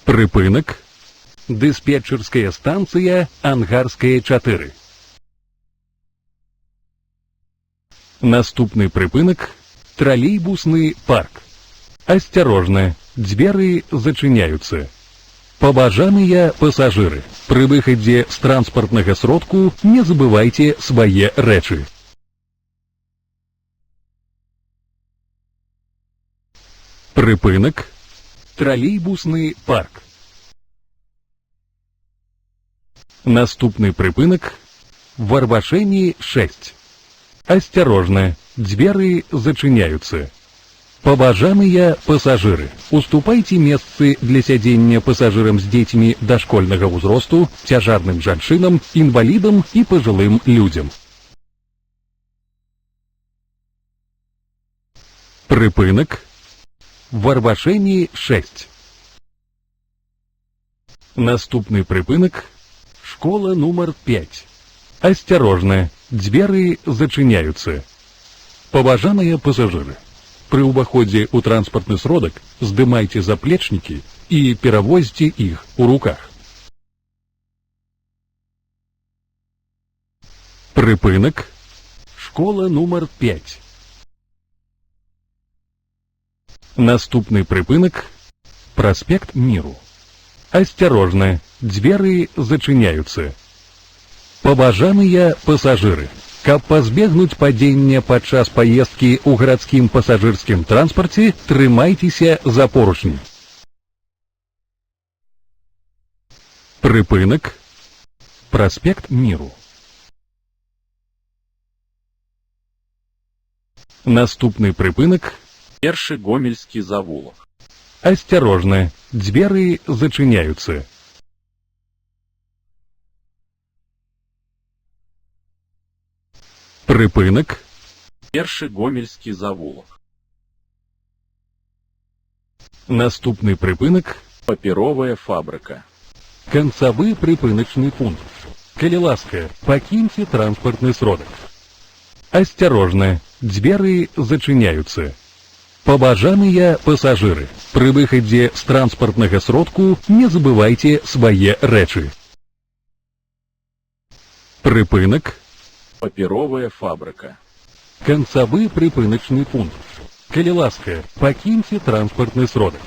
Припынак. Дыспетчерская станция Ангарская 4. Наступны припынак. Троллейбусный парк. Асцярожна, дзверы зачыняюцца. Паважаныя пасажыры, пры выхадзе з транспартнага сродку не забывайце свае рэчы. Припынак. Троллейбусный парк. Наступны припынак. Варвашэні 6. Асцярожна, дзверы зачыняюцца. Паважаныя пасажыры, уступайце месцы для сядзення пасажырам з дзецьмі дашкольнага ўзросту, цяжарным жанчынам, інвалідам і пажылым людзям. Припынак. Варвашэні 6. Наступны припынак. Школа нумар 5. Асцярожна, дзверы зачыняюцца. Паважаныя пасажыры, пры ўваходзе ў транспартны сродак здымайце заплечнікі і перавозьце іх у руках. Припынак. Школа нумар 5. Наступны припынак. Праспект Міру. Асцярожна, дзверы зачыняюцца. Паважаныя пасажыры, каб пазбегнуць падзення падчас паездкі ў гарадскім пасажырскім транспарце, трымайцеся за поручні. Припынак. Праспект Міру. Наступны припынак. Першы гомельскі завулак. Асцярожна, дзверы зачыняюцца. Припынак. Першы гомельскі завулак. Наступны припынак. Папіровая фабрыка. Канцавы припыначны пункт. Калі ласка, пакіньце транспартны сродак. Асцярожна, дзверы зачыняюцца. Паважаныя пасажыры, пры выхадзе з транспартнага сродку не забывайце свае рэчы. Припынак. Папіровая фабрыка. Канцавы припыначны пункт. Калі ласка, пакіньце транспартны сродак.